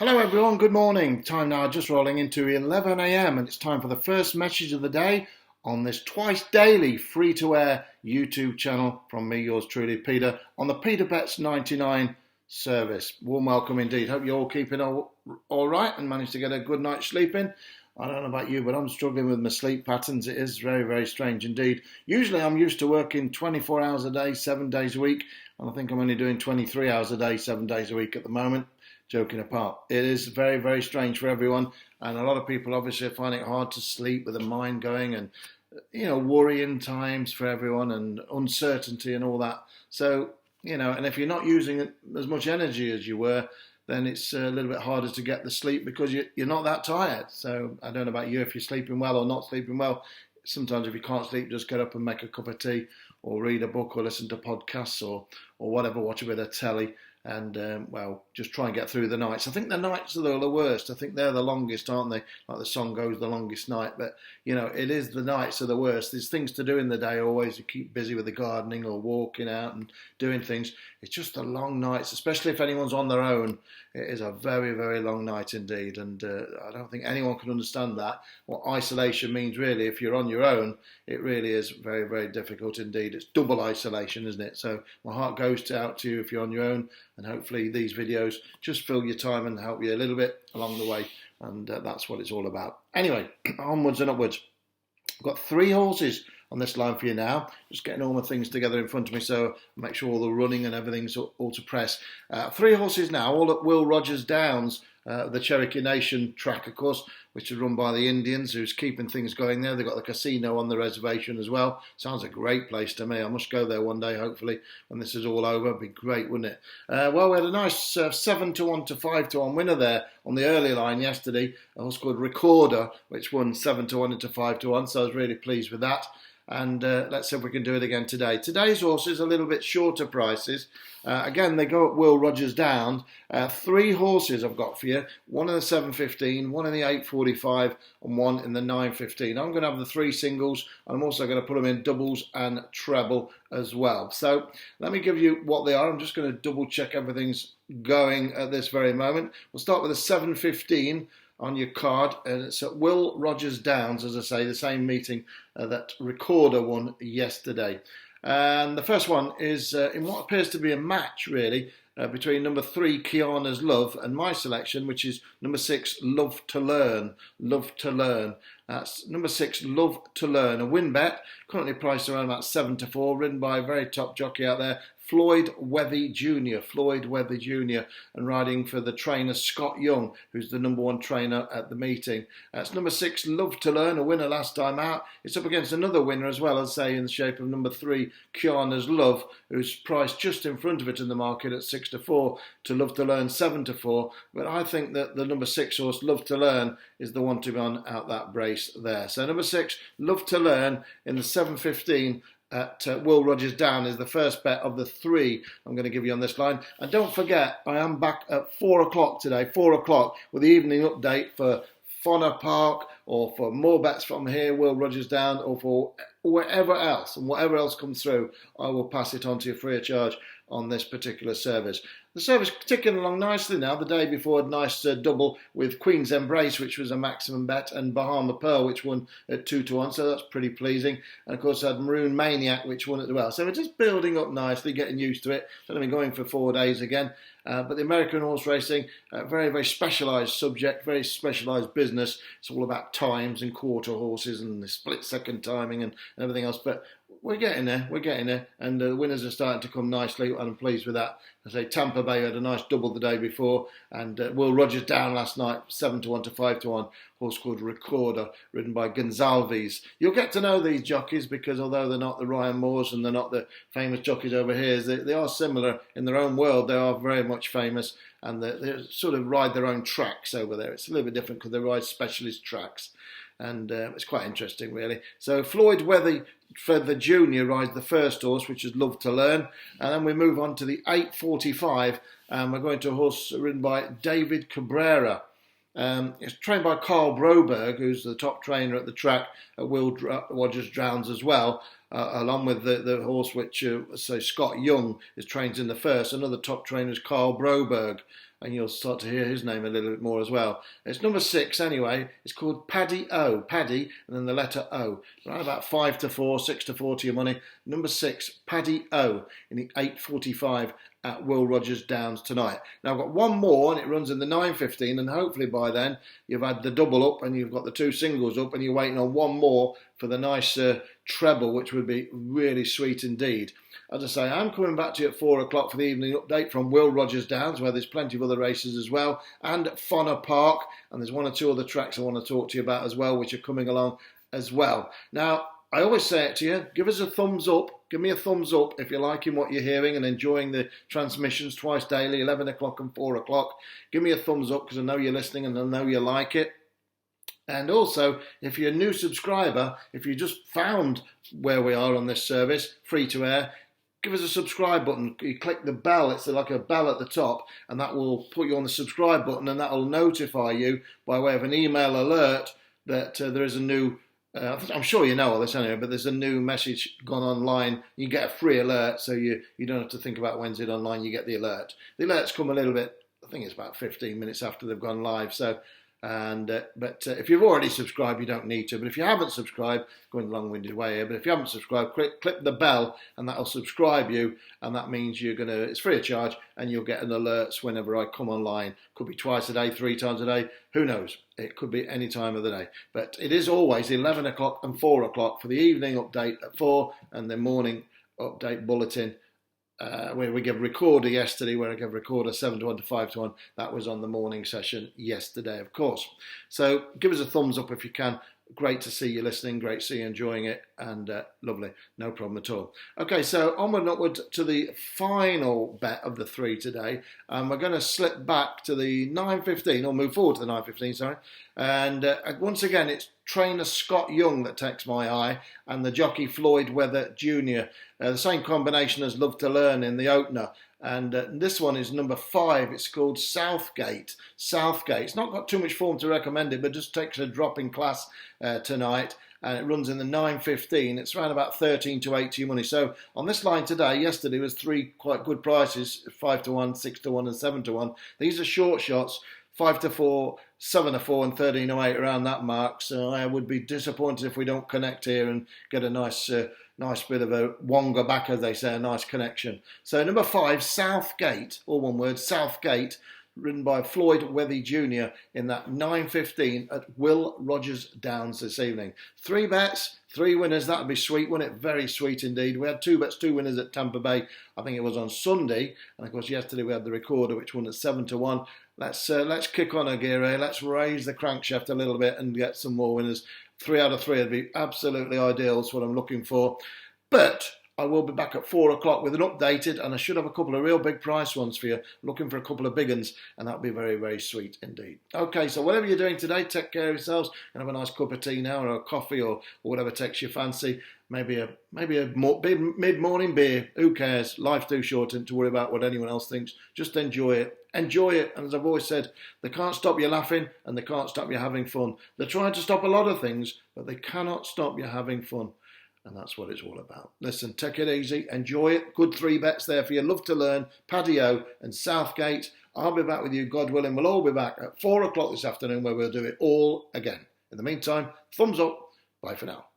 Hello everyone, good morning. Time now just rolling into 11 a.m. and it's time for the first message of the day on this twice daily free-to-air YouTube channel from me, yours truly, Peter, on the Peter Bets 99 service. Warm welcome indeed. Hope you're all keeping all right and managed to get a good night's sleep in. I don't know about you, but I'm struggling with my sleep patterns. It is very, very strange indeed. Usually I'm used to working 24 hours a day, 7 days a week, and I think I'm only doing 23 hours a day, 7 days a week at the moment. Joking apart, it is very, very strange for everyone, and a lot of people obviously are finding it hard to sleep with the mind going and, worrying times for everyone and uncertainty and all that. So, and if you're not using as much energy as you were, then it's a little bit harder to get the sleep because you're not that tired. So I don't know about you, if you're sleeping well or not sleeping well. Sometimes if you can't sleep, just get up and make a cup of tea or read a book or listen to podcasts or whatever, watch a bit of telly. And, just try and get through the nights. I think the nights are the worst. I think they're the longest, aren't they? Like the song goes, the longest night. But, it is the nights are the worst. There's things to do in the day always. You keep busy with the gardening or walking out and doing things. It's just the long nights, especially if anyone's on their own. It is a very, very long night indeed. And I don't think anyone can understand that. What isolation means really, if you're on your own, it really is very, very difficult indeed. It's double isolation, isn't it? So my heart goes out to you if you're on your own. And hopefully these videos just fill your time and help you a little bit along the way. And that's what it's all about. Anyway, onwards and upwards. I've got 3 horses on this line for you now. Just getting all my things together in front of me so make sure all the running and everything's all to press. 3 horses now, all at Will Rogers Downs, the Cherokee Nation track, of course, which is run by the Indians, who's keeping things going there. They've got the casino on the reservation as well. Sounds a great place to me. I must go there one day, hopefully, when this is all over. It'd be great, wouldn't it? We had a nice 7-1 to 5-1 winner there on the early line yesterday. A horse called Recorder, which won 7-1 into 5-1, so I was really pleased with that. And let's see if we can do it again today. Today's horses are a little bit shorter prices. Again, they go at Will Rogers Downs. 3 horses I've got for you. One in the 7.15, one in the 8.45, and one in the 9.15. I'm going to have the 3 singles, and I'm also going to put them in doubles and treble as well. So let me give you what they are. I'm just going to double check everything's going at this very moment. We'll start with the 7.15. On your card, and it's at Will Rogers Downs, as I say, the same meeting that Recorder won yesterday. And the first one is in what appears to be a match, really, between number 3, Kiana's Love, and my selection, which is number 6, Love to Learn. Love to Learn. That's number 6, Love to Learn. A win bet, currently priced around about 7-4, ridden by a very top jockey out there, Floyd Wethy Jr., and riding for the trainer Scott Young, who's the number 1 trainer at the meeting. It's number 6, Love to Learn, a winner last time out. It's up against another winner as well, as say in the shape of number 3, Kiana's Love, who's priced just in front of it in the market at 6-4 to Love to Learn 7-4. But I think that the number 6 horse, Love to Learn, is the one to be on out that brace there. So number 6, Love to Learn in the 7.15 at Will Rogers Down is the first bet of the 3 I'm going to give you on this line. And don't forget, I am back at 4 o'clock today, 4 o'clock, with the evening update for Fauna Park or for more bets from here, Will Rogers Down, or for whatever else. And whatever else comes through, I will pass it on to you free of charge on this particular service. The service ticking along nicely now. The day before, a nice double with Queen's Embrace, which was a maximum bet, and Bahama Pearl, which won at 2-1, so that's pretty pleasing. And of course, I had Maroon Maniac, which won as well. So we're just building up nicely, getting used to it. It's only been going for 4 days again. But the American horse racing, very, very specialised subject, very specialised business. It's all about times and quarter horses and the split-second timing and everything else. But we're getting there, and the winners are starting to come nicely, and I'm pleased with that. I say Tampa Bay had a nice double the day before, and Will Rogers Down last night, 7-1 to 5-1, horse called Recorder, ridden by Gonzalez. You'll get to know these jockeys because although they're not the Ryan Moores and they're not the famous jockeys over here, they are similar in their own world. They are very much famous, and they sort of ride their own tracks over there. It's a little bit different because they ride specialist tracks. And it's quite interesting, really. So Floyd Wethy for the Junior rides the first horse, which is Love to Learn. And then we move on to the 8.45, and we're going to a horse ridden by David Cabrera. It's trained by Carl Broberg, who's the top trainer at the track at Will Rogers Downs as well, along with the horse which, Scott Young is trained in the first. Another top trainer is Carl Broberg, and you'll start to hear his name a little bit more as well. It's number 6 anyway. It's called Paddy O. Paddy, and then the letter O. Around about 5 to 4, 6 to 4 to your money. Number 6, Paddy O, in the 8:45 at Will Rogers Downs tonight. Now I've got one more, and it runs in the 9:15, and hopefully by then you've had the double up and you've got the 2 singles up, and you're waiting on one more for the nice treble, which would be really sweet indeed. As I say, I'm coming back to you at 4 o'clock for the evening update from Will Rogers Downs, where there's plenty of other races as well, and Fonner Park, and there's 1 or 2 other tracks I want to talk to you about as well, which are coming along as well. Now, I always say it to you, give us a thumbs up. Give me a thumbs up if you're liking what you're hearing and enjoying the transmissions twice daily, 11 o'clock and 4 o'clock. Give me a thumbs up because I know you're listening and I know you like it. And also, if you're a new subscriber, if you just found where we are on this service, free to air, give us a subscribe button. You click the bell, it's like a bell at the top, and that will put you on the subscribe button, and that will notify you by way of an email alert that there is a new, I'm sure you know all this anyway, but there's a new message gone online. You get a free alert, so you don't have to think about when's it online, you get the alert. The alerts come a little bit, I think it's about 15 minutes after they've gone live, so but if you've already subscribed, you don't need to. But if you haven't subscribed, going a long-winded way here, but if you haven't subscribed, click the bell, and that'll subscribe you, and that means it's free of charge, and you'll get an alerts whenever I come online. Could be twice a day, 3 times a day, who knows? It could be any time of the day. But it is always 11 o'clock and 4 o'clock for the evening update at 4, and the morning update bulletin. Where we gave a recorder yesterday, where I gave a recorder 7 to 1 to 5 to 1. That was on the morning session yesterday, of course. So give us a thumbs up if you can. Great to see you listening. Great to see you enjoying it. And lovely. No problem at all. Okay, so onward and upward to the final bet of the 3 today. We're going to slip back to the 9:15, or move forward to the 9:15, sorry. And once again, it's trainer Scott Young that takes my eye, and the jockey Floyd Weather Jr. The same combination as Love to Learn in the opener. And this one is number 5. It's called Southgate. Southgate. It's not got too much form to recommend it, but just takes a drop in class tonight. And it runs in the 9:15. It's around about 13 to 8 to your money. So on this line today, yesterday was 3 quite good prices: 5 to 1, 6 to 1, and 7 to 1. These are short shots: 5 to 4, 7 to 4, and 13 to 8 around that mark. So I would be disappointed if we don't connect here and get a nice bit of a wonga back, as they say, a nice connection. So number 5, Southgate, all one word, Southgate, ridden by Floyd Weather Jr. in that 9:15 at Will Rogers Downs this evening. 3 bets, 3 winners. That would be sweet, wouldn't it? Very sweet indeed. We had 2 bets, 2 winners at Tampa Bay. I think it was on Sunday, and of course yesterday we had the recorder, which won at 7 to 1. Let's kick on, Aguirre. Let's raise the crankshaft a little bit and get some more winners. 3 out of 3 would be absolutely ideal. That's what I'm looking for. But I will be back at 4 o'clock with an updated, and I should have a couple of real big price ones for you. I'm looking for a couple of big ones, and that'll be very, very sweet indeed. Okay, so whatever you're doing today, take care of yourselves and have a nice cup of tea now, or a coffee, or whatever takes your fancy. Maybe a mid-morning beer. Who cares? Life's too short to worry about what anyone else thinks. Just enjoy it. Enjoy it. And as I've always said, they can't stop you laughing, and they can't stop you having fun. They're trying to stop a lot of things, but they cannot stop you having fun. And that's what it's all about. Listen, take it easy. Enjoy it. Good 3 bets there for you. Love to Learn, Paddy O, and Southgate. I'll be back with you, God willing. We'll all be back at 4 o'clock this afternoon, where we'll do it all again. In the meantime, thumbs up. Bye for now.